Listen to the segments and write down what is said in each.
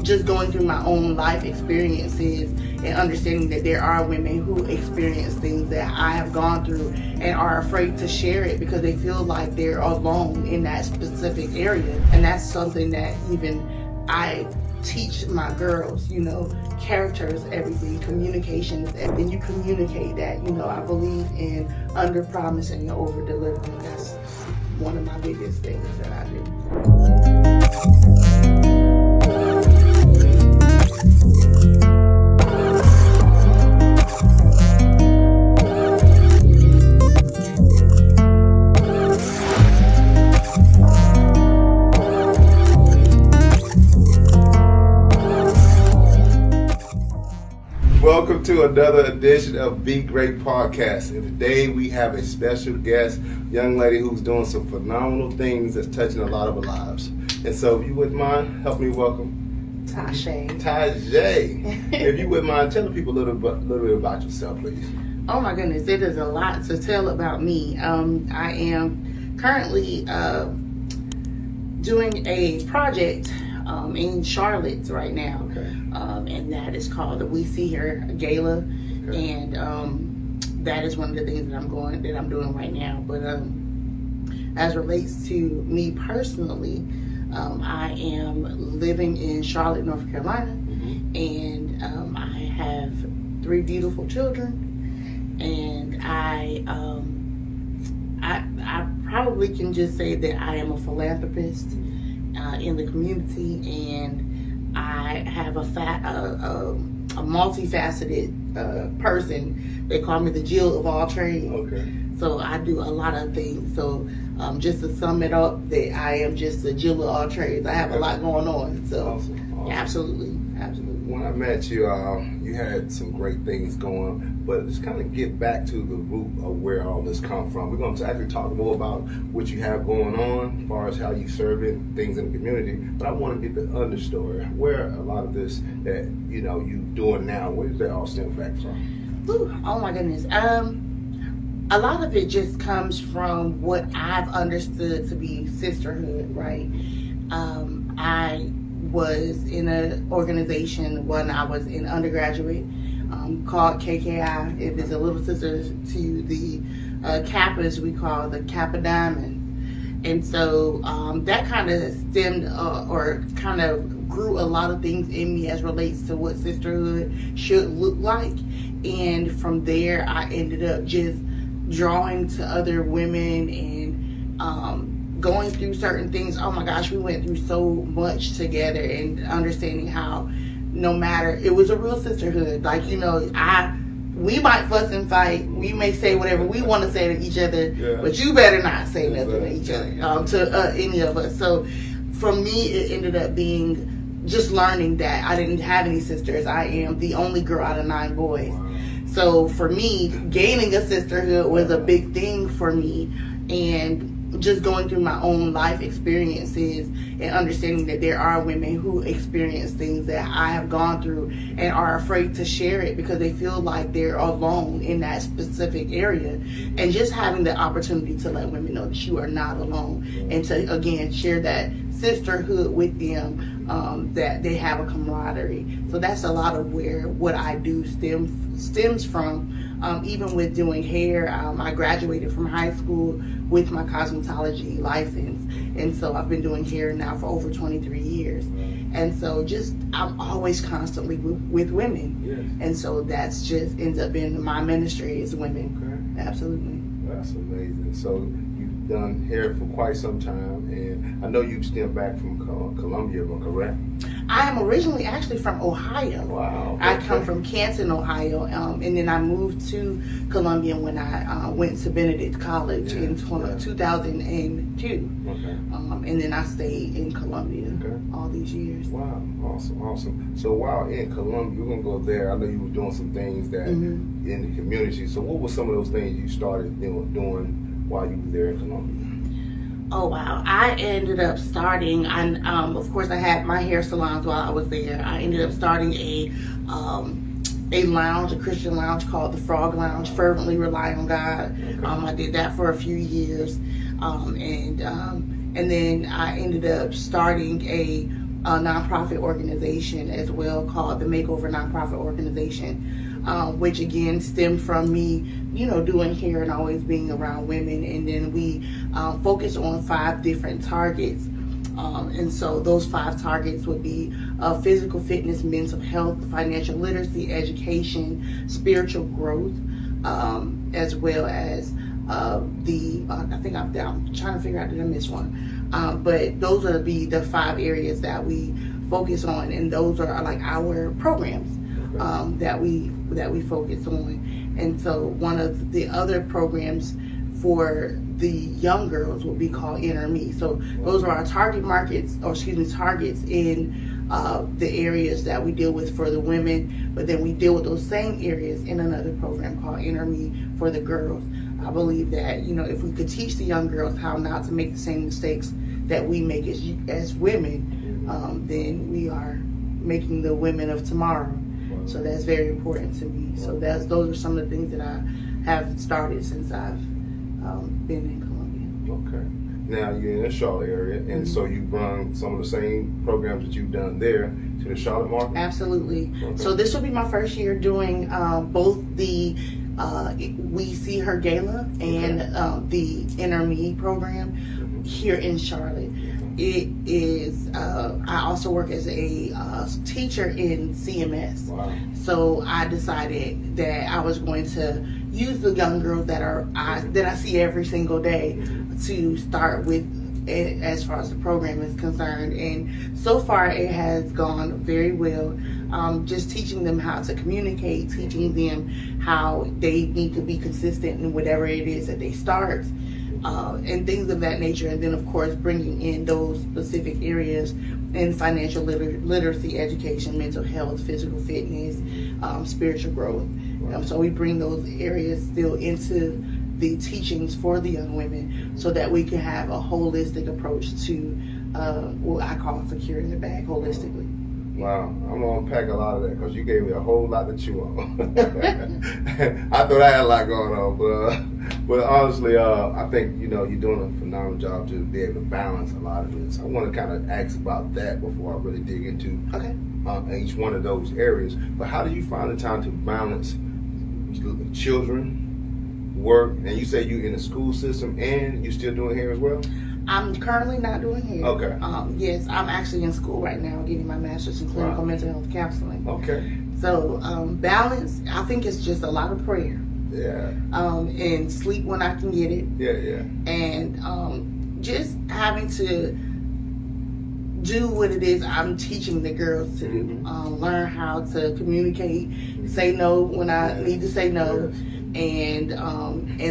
just going through my own life experiences and understanding that there are women who experience things that I have gone through and are afraid to share it because they feel like they're alone in that specific area. And that's something that even I teach my girls, character is everything, communication is everything. You communicate that, I believe in under promising and over delivering. That's one of my biggest things that I do. Welcome to another edition of Be Great Podcast. And today we have a special guest, young lady who's doing some phenomenal things that's touching a lot of our lives. And so if you wouldn't mind, help me welcome Tajay. If you wouldn't mind, tell the people a little bit about yourself, please. Oh my goodness, it is a lot to tell about me. I am currently doing a project in Charlotte right now. Okay. And that is called the We See Her Gala. Okay. And that is one of the things that I'm doing right now. But as relates to me personally, I am living in Charlotte, North Carolina, and I have 3 beautiful children, and I probably can just say that I am a philanthropist in the community, and I have a multifaceted person. They call me the Jill of all trades. Okay. So I do a lot of things. So just to sum it up, that I am just a Jill of all trades. I have a lot going on. So awesome. Absolutely. When I met you, you had some great things going, but let's kind of get back to the root of where all this come from. We're going to actually talk more about what you have going on as far as how you serve it, things in the community, but I want to get the understory. Where a lot of this that you doing now, where does that all stem back from? Ooh, oh my goodness. A lot of it just comes from what I've understood to be sisterhood, right? I was in an organization when I was in undergraduate called KKI. It is a little sister to the Kappas. We call the Kappa Diamond. And so that kind of stemmed or kind of grew a lot of things in me as relates to what sisterhood should look like. And from there, I ended up just drawing to other women and going through certain things. Oh my gosh, we went through so much together, and understanding how no matter, it was a real sisterhood. Like, we might fuss and fight. We may say whatever we want to say to each other, but you better not say nothing to each other, to any of us. So for me, it ended up being just learning that I didn't have any sisters. I am the only girl out of 9 boys. Wow. So for me, gaining a sisterhood was a big thing for me, and just going through my own life experiences and understanding that there are women who experience things that I have gone through and are afraid to share it because they feel like they're alone in that specific area. And just having the opportunity to let women know that you are not alone, and to, again, share that sisterhood with them, that they have a camaraderie. So that's a lot of where what I do stems from. Even with doing hair, I graduated from high school with my cosmetology license, and so I've been doing hair now for over 23 years. And so I'm always constantly with women. Yes. And so that's just ends up being my ministry is women. Okay. Absolutely. That's amazing. So you've done hair for quite some time, and I know you stem back from Columbia, am I correct? I am originally actually from Ohio. Wow. Okay. I come from Canton, Ohio, and then I moved to Columbia when I went to Benedict College in 2002. Okay. And then I stayed in Columbia all these years. Wow, awesome. So while in Columbia, we're going to go there. I know you were doing some things that in the community. So what were some of those things you started doing while you were there in Columbia? Oh wow! I ended up starting, and of course I had my hair salons while I was there. I ended up starting a lounge, a Christian lounge called the Frog Lounge. Fervently Rely on God. Okay. I did that for a few years, and then I ended up starting a a nonprofit organization as well called the Makeover Nonprofit Organization, which again stemmed from me, doing hair and always being around women. And then we focus on 5 different targets. And so those 5 targets would be physical fitness, mental health, financial literacy, education, spiritual growth, as well as I think I'm trying to figure out, did I miss one? But those are the 5 areas that we focus on, and those are like our programs that we focus on. And so one of the other programs for the young girls would be called Inner Me. So those are our target markets, targets in the areas that we deal with for the women, but then we deal with those same areas in another program called Inner Me for the girls. I believe that, if we could teach the young girls how not to make the same mistakes that we make as women, then we are making the women of tomorrow. So that's very important to me. So those are some of the things that I have started since I've been in Columbia. Okay. Now you're in the Charlotte area, and so you run some of the same programs that you've done there to the Charlotte market? Absolutely. Okay. So this will be my first year doing both the We See Her Gala and the Inner Me program here in Charlotte. It is, I also work as a teacher in CMS. Wow. So I decided that I was going to use the young girls that I see every single day to start with as far as the program is concerned. And so far it has gone very well. Just teaching them how to communicate, teaching them how they need to be consistent in whatever it is that they start, and things of that nature. And then of course bringing in those specific areas in financial literacy, education, mental health, physical fitness, spiritual growth. So we bring those areas still into the teachings for the young women so that we can have a holistic approach to what I call securing the bag holistically. Wow, I'm gonna unpack a lot of that because you gave me a whole lot to chew on. I thought I had a lot going on, but honestly, I think you're doing a phenomenal job to be able to balance a lot of this. I want to kind of ask about that before I really dig into each one of those areas. But how do you find the time to balance children, work, and you say you're in the school system and you're still doing hair as well? I'm currently not doing hair. Okay. Yes, I'm actually in school right now getting my master's in clinical mental health counseling. Okay. So balance, I think it's just a lot of prayer. Yeah. And sleep when I can get it. Yeah. And just having to do what it is I'm teaching the girls to do. Learn how to communicate, say no when I need to say no, and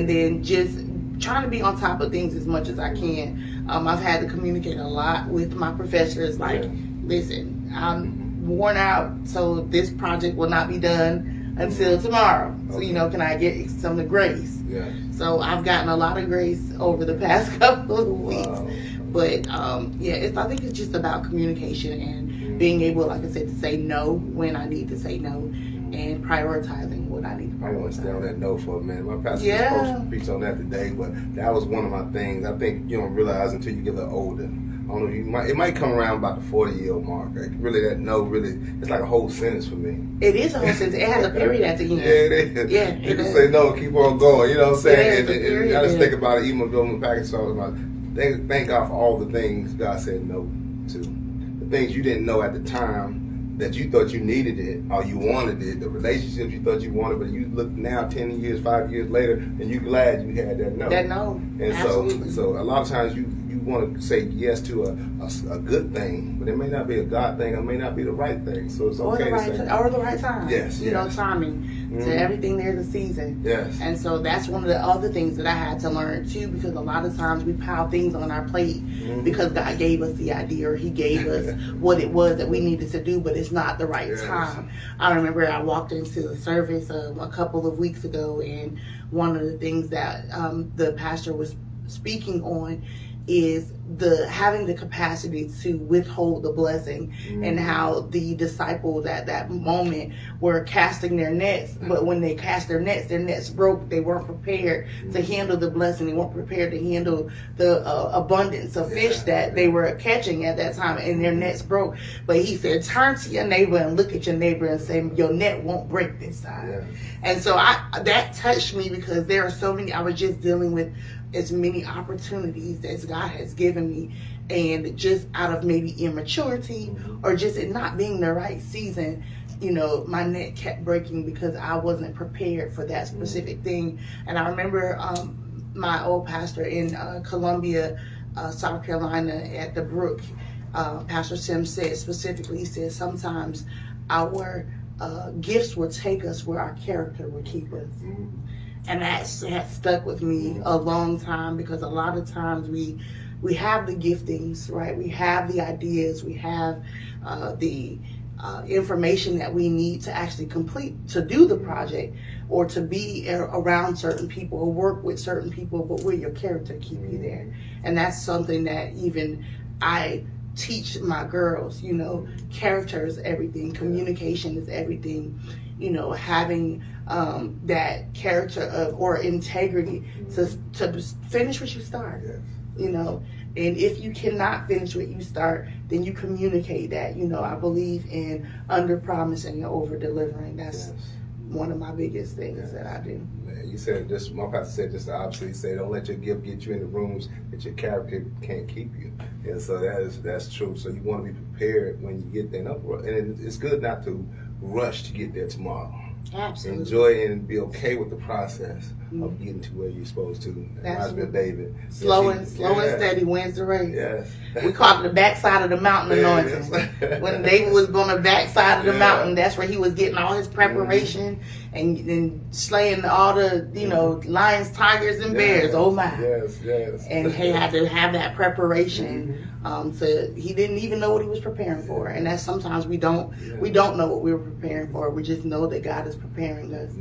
then just trying to be on top of things as much as I can. I've had to communicate a lot with my professors, like, listen, I'm worn out, so this project will not be done until tomorrow. So, can I get some of the grace? Yeah. So I've gotten a lot of grace over the past couple of weeks. Wow. But I think it's just about communication and being able, like I said, to say no when I need to say no, and prioritizing what I need to prioritize. I want to stay on that note for a minute. My pastor was supposed to preach on that today, but that was one of my things. I think you don't realize until you get a little older. I don't know, it might come around about the 40-year mark. Like, really, that no, really, it's like a whole sentence for me. It is a whole sentence. It has a period at the end. Yeah, it is. Yeah, you can say no, keep on going. You know what I'm saying? And I just think about it, even when going to the package store, about thank God for all the things God said no to. The things you didn't know at the time that you thought you needed it or you wanted it, the relationships you thought you wanted, but you look now 10 years, 5 years later, and you're glad you had that no. That no. And absolutely. So a lot of times you want to say yes to a good thing, but it may not be a God thing, it may not be the right thing. So it's okay to say or the right time. Yes. Timing. To everything there's a season. Yes. And so that's one of the other things that I had to learn too, because a lot of times we pile things on our plate because God gave us the idea or He gave us what it was that we needed to do, but it's not the right time. I remember I walked into a service a couple of weeks ago, and one of the things that the pastor was speaking on is the having the capacity to withhold the blessing, and how the disciples at that moment were casting their nets, but when they cast their nets broke. They weren't prepared to handle the blessing. They weren't prepared to handle the abundance of fish that they were catching at that time, and their nets broke. But he said, turn to your neighbor and look at your neighbor and say, your net won't break this time. And so that touched me, because there are so many. I was just dealing with as many opportunities as God has given me, and just out of maybe immaturity or just it not being the right season, my net kept breaking because I wasn't prepared for that specific thing. And I remember my old pastor in Columbia, South Carolina, at the Brook, Pastor Sim said specifically, he said, sometimes our gifts will take us where our character will keep us. And that stuck with me a long time, because a lot of times we have the giftings, right? We have the ideas, we have the information that we need to actually to do the project, or to be around certain people or work with certain people, but will your character keep you there? And that's something that even I teach my girls. Character is everything, communication is everything. Having that character or integrity to finish what you start. And if you cannot finish what you start, then you communicate that. I believe in under promising and over delivering. That's one of my biggest things that I do. You said this. My pastor said just the opposite. He said, "Don't let your gift get you in the rooms that your character can't keep you." And so that's true. So you want to be prepared when you get there. And it's good not to rush to get there tomorrow. Absolutely. Enjoy and be okay with the process of getting to where you're supposed to. Reminds me of David. Slow and steady wins the race. Yes. We call it the backside of the mountain anointing. When David was on the backside of the mountain, that's where he was getting all his preparation and slaying all the lions, tigers, and bears. Oh my! Yes. And he had to have that preparation. He didn't even know what he was preparing for, and that's sometimes we don't know what we were preparing for. We just know that God is preparing us.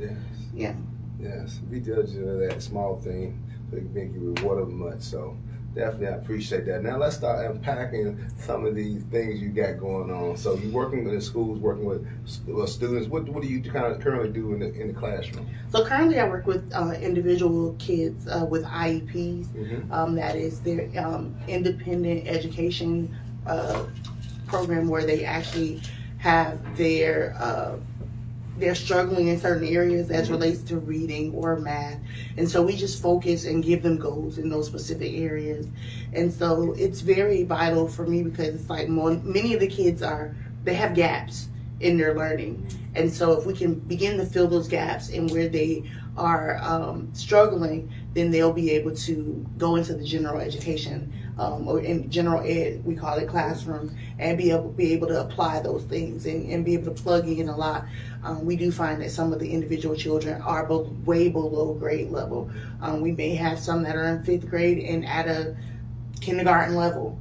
Yes. Be diligent of that small thing, so you can make you rewarded much. So definitely, I appreciate that. Now let's start unpacking some of these things you got going on. So you're working in schools, working with students. What do you kind of currently do in the classroom? So currently, I work with individual kids with IEPs. That is their independent education program, where they actually have they're struggling in certain areas as relates to reading or math. And so we just focus and give them goals in those specific areas. And so it's very vital for me, because it's like many of the kids they have gaps in their learning. And so if we can begin to fill those gaps in where they are struggling, then they'll be able to go into the general education or in general ed, we call it, classroom, and be able to apply those things and be able to plug in a lot. We do find that some of the individual children are way below grade level. We may have some that are in 5th grade and at a kindergarten level.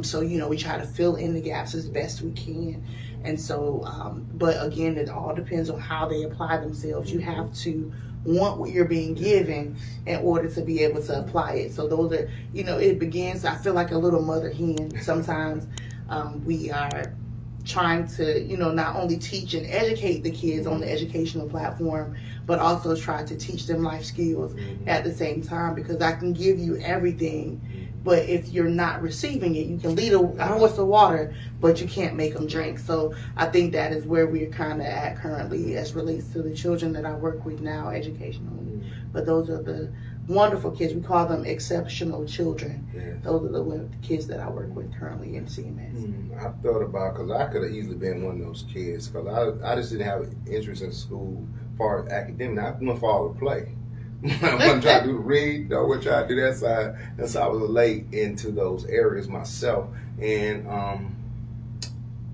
So we try to fill in the gaps as best we can. And so, but again, it all depends on how they apply themselves. You have to want what you're being given in order to be able to apply it. So those are, it begins, I feel like a little mother hen. Sometimes we are trying to, not only teach and educate the kids on the educational platform, but also try to teach them life skills at the same time, because I can give you everything, but if you're not receiving it, you can lead a horse to water, but you can't make them drink. So I think that is where we're kind of at currently as relates to the children that I work with now educationally. But those are the wonderful kids. We call them exceptional children. Those are the kids that I work with currently in CMS. I thought about, because I could have easily been one of those kids, because I just didn't have an interest in school as far as academic. I went for all the play. I wasn't trying to read, I wasn't trying to do that side. And so I was late into those areas myself. And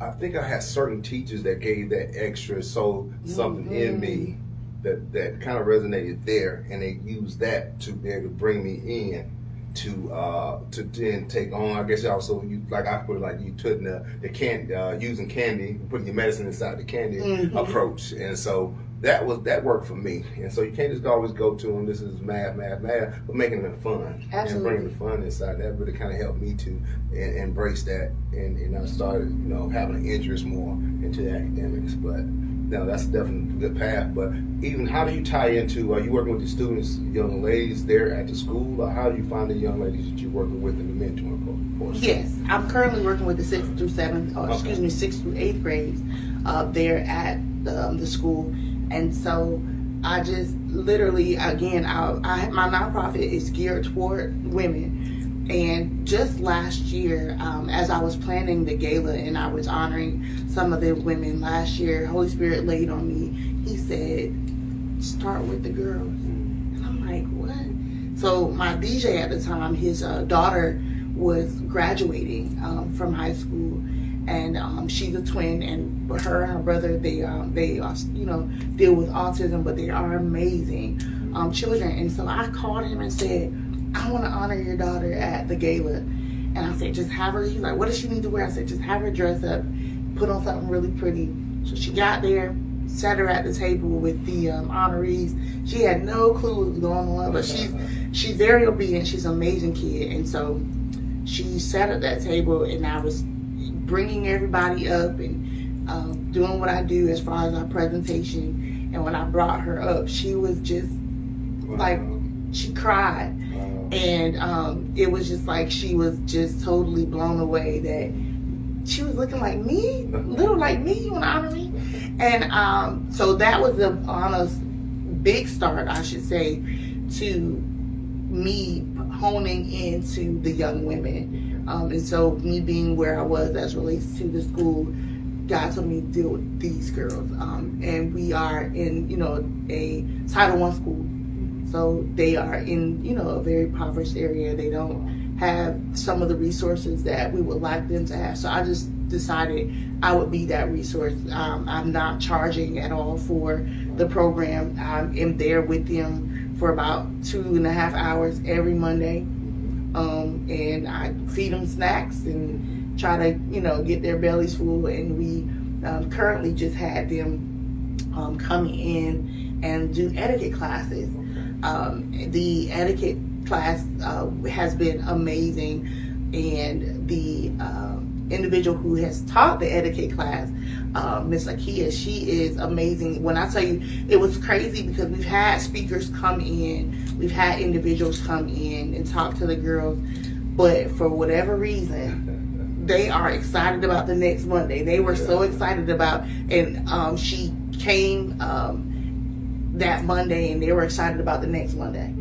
I think I had certain teachers that gave that extra something in me that kind of resonated there, and they used that to be able to bring me in. to then take on. I guess also you like I put it like you took the candy using candy, putting your medicine inside the candy approach, and so that worked for me. And so you can't just always go to them. This is math, but making it fun. Absolutely. And bringing the fun inside. That really kind of helped me to embrace that, and I started having an interest more into the academics, but. No, that's definitely a good path. But even how do you tie into? Are you working with the students, young ladies there at the school, or how do you find the young ladies that you're working with in the mentoring portion? Yes, I'm currently working with the 6th through 7th, or excuse me, 6th through 8th grades there at the school, and so I just literally again, my nonprofit is geared toward women. And just last year, as I was planning the gala and I was honoring some of the women last year, Holy Spirit laid on me. He said, start with the girls. And I'm like, what? So my DJ at the time, his daughter was graduating from high school. And she's a twin, and her and her brother, they deal with autism, but they are amazing children. And so I called him and said, I want to honor your daughter at the gala. And I said, just have her. He's like, what does she need to wear? I said, just have her dress up, put on something really pretty. So she got there, sat her at the table with the honorees. She had no clue what was going on, but she's very obedient. She's an amazing kid. And so she sat at that table, and I was bringing everybody up and doing what I do as far as our presentation. And when I brought her up, she was just like, she cried. And it was just like she was just totally blown away that she was looking like me, little like me. You want to honor me? And so that was the honest big start, I should say, to me honing into the young women. And so me being where I was as relates to the school, God told me to deal with these girls. And we are in, a Title I school. So they are in, a very impoverished area. They don't have some of the resources that we would like them to have. So I just decided I would be that resource. I'm not charging at all for the program. I am there with them for about 2.5 hours every Monday. And I feed them snacks and try to, get their bellies full. And we currently just had them coming in and do etiquette classes. The etiquette class has been amazing, and the individual who has taught the etiquette class, Miss Akia, she is amazing. When I tell you, it was crazy because we've had speakers come in, we've had individuals come in and talk to the girls, but for whatever reason, they are excited about the next Monday. They were so excited about, and she came that Monday, and they were excited about the next Monday.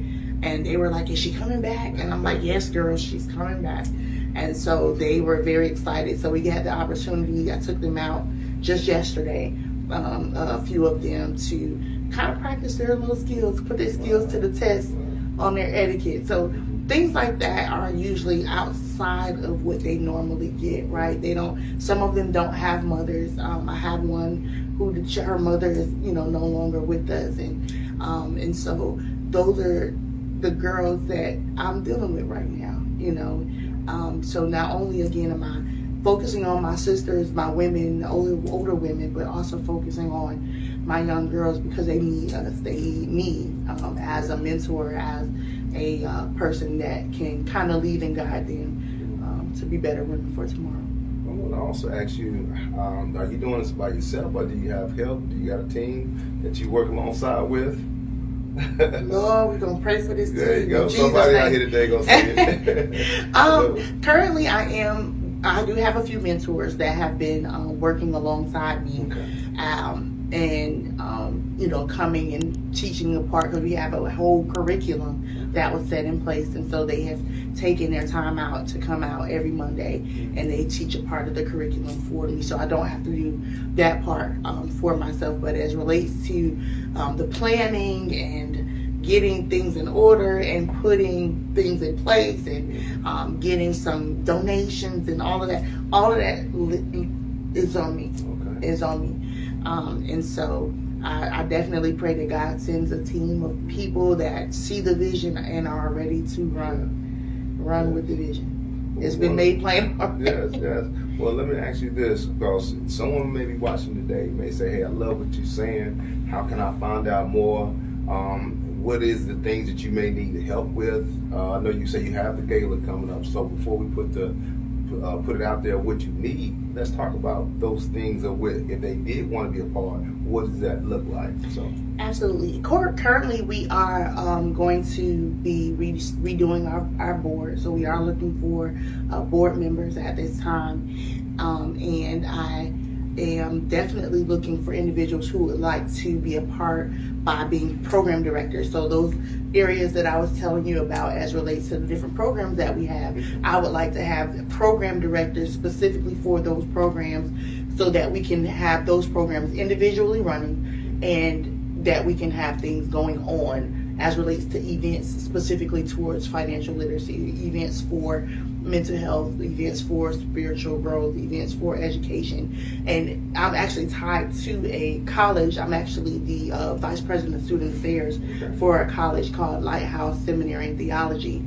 And they were like, is she coming back? And I'm like, yes, girl, she's coming back. And so they were very excited. So we had the opportunity. I took them out just yesterday, a few of them, to kind of practice their little skills, put their skills to the test on their etiquette. So things like that are usually outside of what they normally get, right? Some of them don't have mothers. I have one who her mother is, no longer with us. And so those are the girls that I'm dealing with right now, So not only, again, am I focusing on my sisters, my women, older women, but also focusing on my young girls because they need us. They need me as a mentor, as a person that can kind of lead and guide them to be better women for tomorrow. I want to also ask you, are you doing this by yourself, or do you have help? Do you got a team that you work alongside with? Lord, we're going to pray for this team. There you go. Somebody out here today going to say it. Currently, I do have a few mentors that have been working alongside me. Okay. Coming and teaching a part, because we have a whole curriculum that was set in place, and so they have taken their time out to come out every Monday, and they teach a part of the curriculum for me, so I don't have to do that part for myself. But as relates to the planning and getting things in order and putting things in place and getting some donations and all of that is on me. Okay. Is on me. And so I definitely pray that God sends a team of people that see the vision and are ready to run. Run yes. with the vision. It's been made plain. Yes, yes. Well, let me ask you this, because someone may be watching today may say, "Hey, I love what you're saying. How can I find out more? What is the things that you may need help with?" I know you say you have the gala coming up, so before we put it out there, what you need, let's talk about those things. If they did want to be a part, what does that look like? So. Absolutely. Currently, we are going to be redoing our board. So we are looking for board members at this time. And I am definitely looking for individuals who would like to be a part by being program directors. So those areas that I was telling you about as relates to the different programs that we have, I would like to have program directors specifically for those programs so that we can have those programs individually running and that we can have things going on as relates to events specifically towards financial literacy, events for mental health, events for spiritual growth, events for education. And I'm actually tied to a college. I'm actually the vice president of student affairs for a college called Lighthouse Seminary in Theology.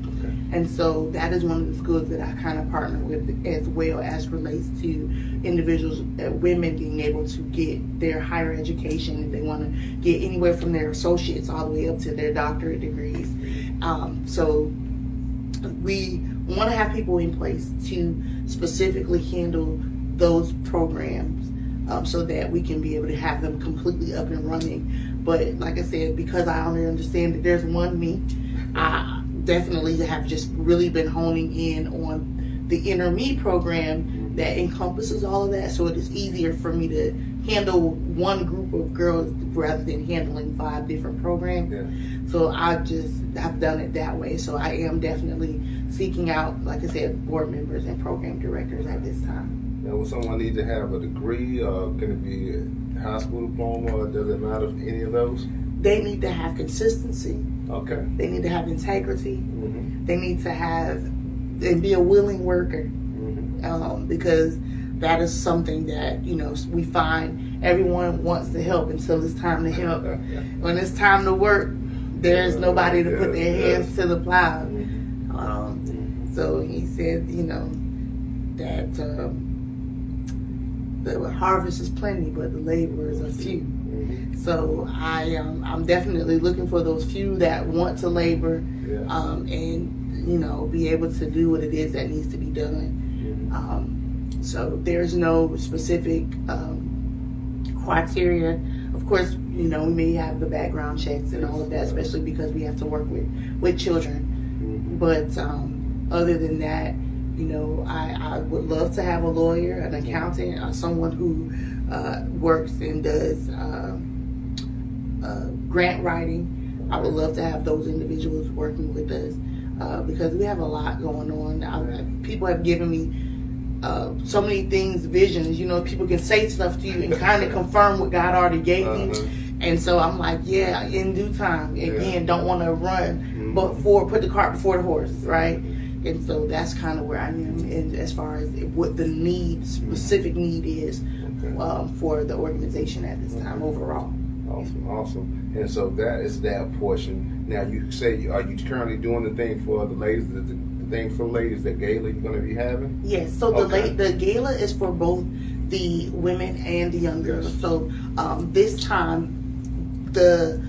And so that is one of the schools that I kind of partner with as well as relates to individuals, women being able to get their higher education if they want to get anywhere from their associates all the way up to their doctorate degrees. So we want to have people in place to specifically handle those programs so that we can be able to have them completely up and running. But like I said, because I only understand that there's one me, I definitely have just really been honing in on the Inner Me program that encompasses all of that, so it is easier for me to handle one group of girls rather than handling 5 different programs. So I've done it that way. So I am definitely seeking out, like I said, board members and program directors at this time. Now, would someone need to have a degree? Can it be a high school diploma? Or does it matter for any of those? They need to have consistency. Okay. They need to have integrity. They need to have and be a willing worker, because that is something that we find everyone wants to help until it's time to help. When it's time to work, there's nobody to put their hands to the plow. So he said, that the harvest is plenty, but the laborers are few. So I'm definitely looking for those few that want to labor, and be able to do what it is that needs to be done. So there's no specific criteria. Of course, we may have the background checks and all of that, especially because we have to work with children. But other than that, I would love to have a lawyer, an accountant, someone who works and does grant writing. I would love to have those individuals working with us because we have a lot going on. People have given me so many things, visions. People can say stuff to you and kind of confirm what God already gave you. And so I'm like, yeah, in due time. Again, don't want to run, but put the cart before the horse, right? And so that's kind of where I am, and as far as what the specific need is for the organization at this time overall. Awesome. And so that is that portion. Now you say, are you currently doing the thing for the ladies? The thing for ladies, the gala you're going to be having? Yes. So the gala is for both the women and the young girls. So this time the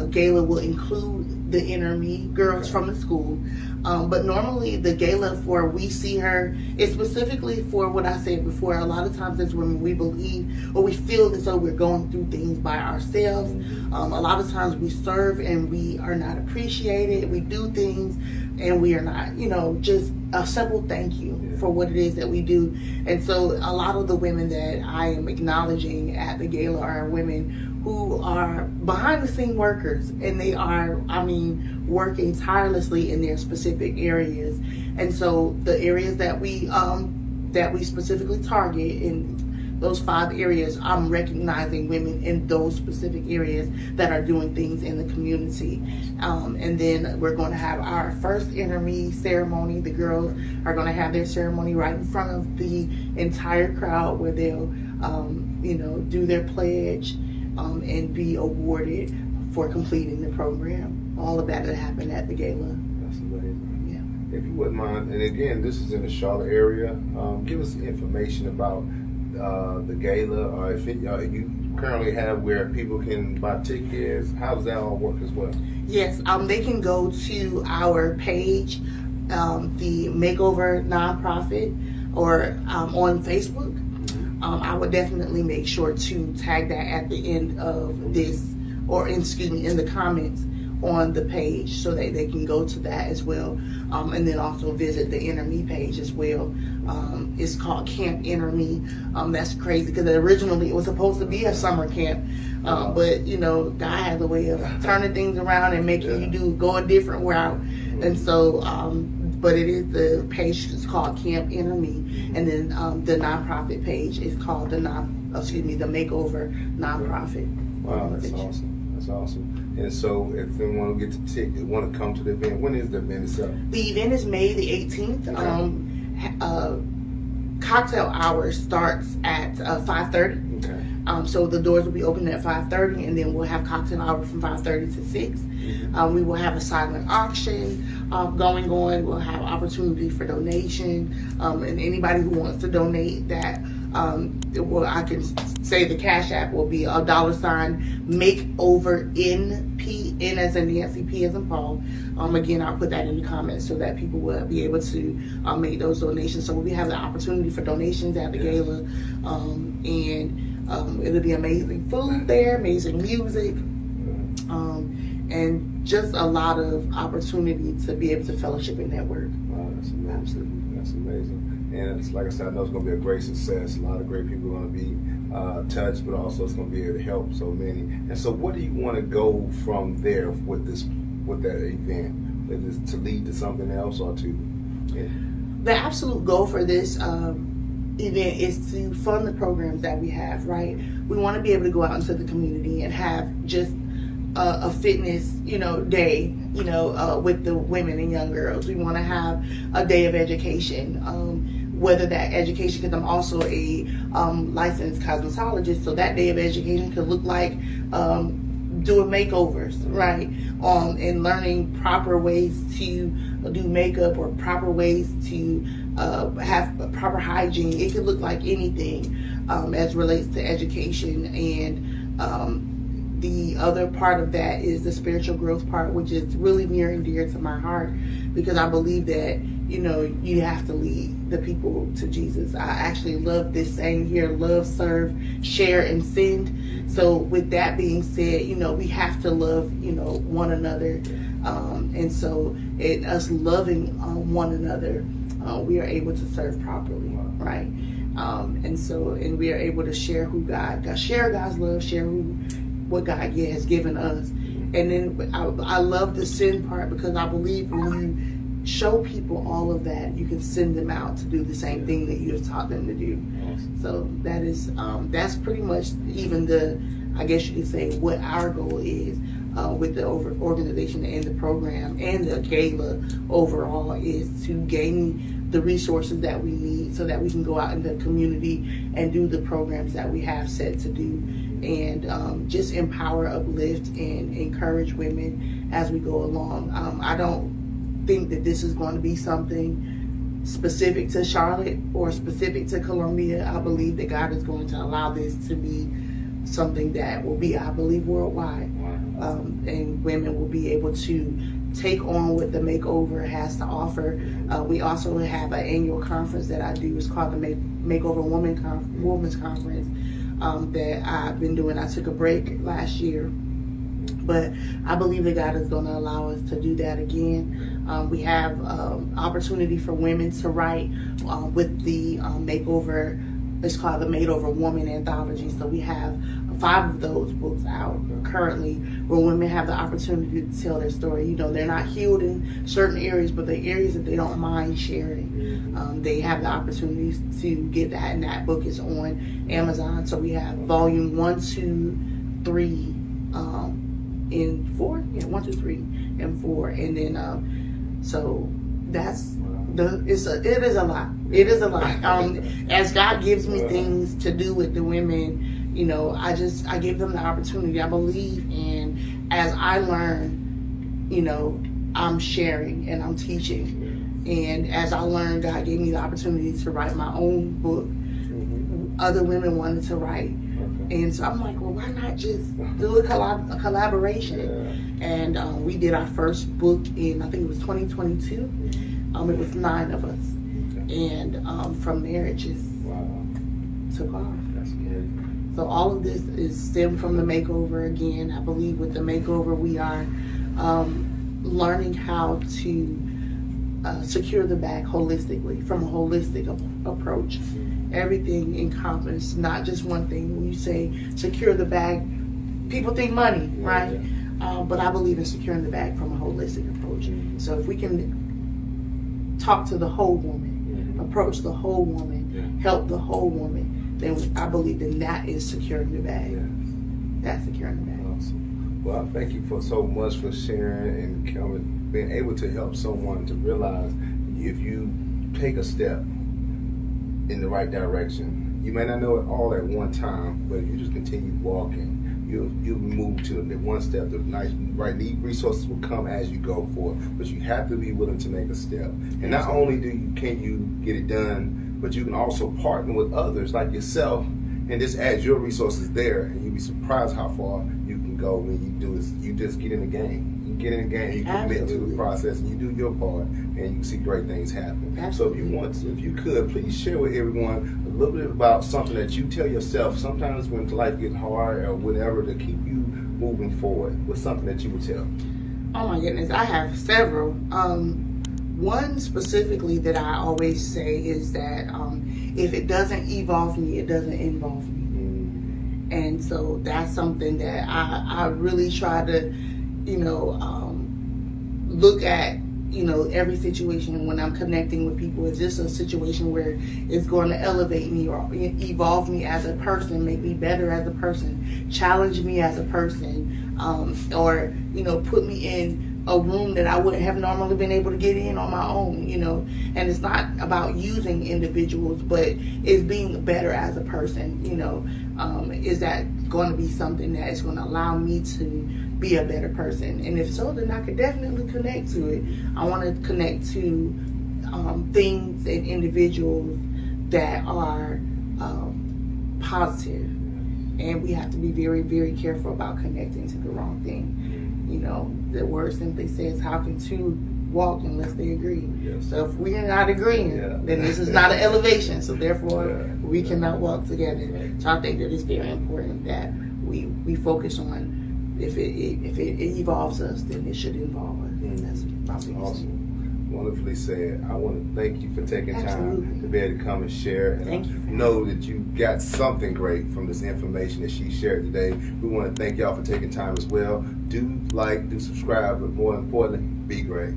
gala will include the Inner Me girls from the school. But normally the gala for We See Her is specifically for what I said before. A lot of times as women we believe or we feel as though we're going through things by ourselves. A lot of times we serve and we are not appreciated. We do things and we are not, just a simple thank you for what it is that we do. And so a lot of the women that I am acknowledging at the gala are women who are behind the scene workers, and they are, working tirelessly in their specific areas. And so the areas that we specifically target in those 5 areas, I'm recognizing women in those specific areas that are doing things in the community. And then we're going to have our first Inner Me ceremony. The girls are going to have their ceremony right in front of the entire crowd where they'll, do their pledge and be awarded for completing the program. All of that will happen at the gala. That's amazing. if you wouldn't mind, and again, this is in the Charlotte area. Give us information about the gala, or if you currently have where people can buy tickets. How does that all work as well? Yes, they can go to our page, the Makeover Nonprofit, or on Facebook. I would definitely make sure to tag that at the end of this, or excuse me, in the comments on the page, so that they can go to that as well, and then also visit the Enter Me page as well. It's called Camp Enter Me. That's crazy because originally it was supposed to be a summer camp, but you know, God has a way of turning things around and making you go a different route, and so. But it is, the page is called Camp Enter Me, and then the nonprofit page is called the Makeover Nonprofit. Wow, that's awesome. That's awesome. And so, if they want to get the ticket, want to come to the event, when is the event itself? The event is May the 18th. Okay. Cocktail hour starts at 5:30. Okay. So the doors will be open at 5:30, and then we'll have cocktail hour from 5:30 to 6. We will have a silent auction going on. We'll have opportunity for donation, and anybody who wants to donate that. I can say the Cash App will be $sign Makeover NP, N as in Nancy, P as in Paul. Again, I'll put that in the comments so that people will be able to make those donations. So we have the opportunity for donations at the gala, and it'll be amazing food there, amazing music, and just a lot of opportunity to be able to fellowship and network. Wow, that's amazing. Absolutely. That's amazing. And it's, like I said, I know it's going to be a great success. A lot of great people are going to be touched, but also it's going to be able to help so many. And so, what do you want to go from there with that event? Is it to lead to something else, or to? Yeah. The absolute goal for this event is to fund the programs that we have. Right, we want to be able to go out into the community and have just a fitness, day, with the women and young girls. We want to have a day of education. Whether that education, because I'm also a licensed cosmetologist, so that day of education could look like doing makeovers, right? And learning proper ways to do makeup, or proper ways to have proper hygiene. It could look like anything as relates to education. And the other part of that is the spiritual growth part, which is really near and dear to my heart, because I believe that you have to lead the people to Jesus. I actually love this saying here: love, serve, share, and send. So with that being said, we have to love, one another. And so us loving one another, we are able to serve properly, right? And we are able to share share God's love, share what God has given us. And then I love the send part, because I believe when you show people all of that, you can send them out to do the same thing that you have taught them to do. Awesome. So that is that's pretty much even I guess you could say, what our goal is with the organization and the program and the gala overall, is to gain the resources that we need so that we can go out in the community and do the programs that we have set to do, and just empower, uplift, and encourage women as we go along. I don't think that this is going to be something specific to Charlotte or specific to Columbia. I believe that God is going to allow this to be something that will be, I believe, worldwide. And women will be able to take on what the Makeover has to offer. We also have an annual conference that I do. It's called the Makeover Women's Conference that I've been doing. I took a break last year, but I believe that God is going to allow us to do that again. We have opportunity for women to write with the Makeover. It's called the Makeover Woman Anthology. So we have 5 of those books out currently, where women have the opportunity to tell their story. They're not healed in certain areas, but the areas that they don't mind sharing, they have the opportunity to get that. And that book is on Amazon. So we have volume 1, 2, 3, and 4. Yeah, 1, 2, 3, and 4. And then so that's it is a lot. It is a lot. As God gives me things to do with the women, I give them the opportunity. I believe, and as I learn, I'm sharing and I'm teaching. And as I learned, God gave me the opportunity to write my own book. Other women wanted to write. And so I'm like, well, why not just do a collaboration? And we did our first book in, I think it was 2022. It was 9 of us. And from there, it just took off. That's great. So all of this is stemmed from the makeover. Again, I believe with the makeover, we are learning how to secure the bag holistically, from a holistic approach. Everything encompassed, not just one thing. When you say secure the bag, people think money, right? But I believe in securing the bag from a holistic approach. So if we can talk to the whole woman, approach the whole woman, help the whole woman, then I believe that is securing the bag. That's securing the bag. Awesome. Well, thank you for so much for sharing and coming, being able to help someone to realize if you take a step in the right direction, you may not know it all at one time, but if you just continue walking, you'll move to the one step. The right resources will come as you go forward, but you have to be willing to make a step. And not only can you get it done, but you can also partner with others like yourself and just add your resources there, and you'll be surprised how far you can go when you do this. You just get in the game. You get in the game, you commit to the process, and you do your part, and you can see great things happen. Absolutely. So if you could, please share with everyone a little bit about something that you tell yourself sometimes when life gets hard or whatever to keep you moving forward. What's something that you would tell? Oh my goodness, I have several. One specifically that I always say is that if it doesn't evolve me, it doesn't involve me. And so that's something that I really try to, look at, every situation when I'm connecting with people. Is this a situation where it's going to elevate me or evolve me as a person, make me better as a person, challenge me as a person, or, put me in a room that I wouldn't have normally been able to get in on my own, and it's not about using individuals, but it's being better as a person, is that going to be something that is going to allow me to be a better person? And if so, then I could definitely connect to it. I want to connect to things and individuals that are positive, and we have to be very, very careful about connecting to the wrong thing. The word simply says, how can two walk unless they agree? So if we are not agreeing, then this is not an elevation. So therefore, we cannot walk together. So I think that it's very important that we focus on if it evolves us, then it should involve us. That's probably awesome. Wonderfully said. I want to thank you for taking Absolutely. time to be able to come and share. And Thank you. Know that you got something great from this information that she shared today. We want to thank y'all for taking time as well. Do like, do subscribe, but more importantly, be great.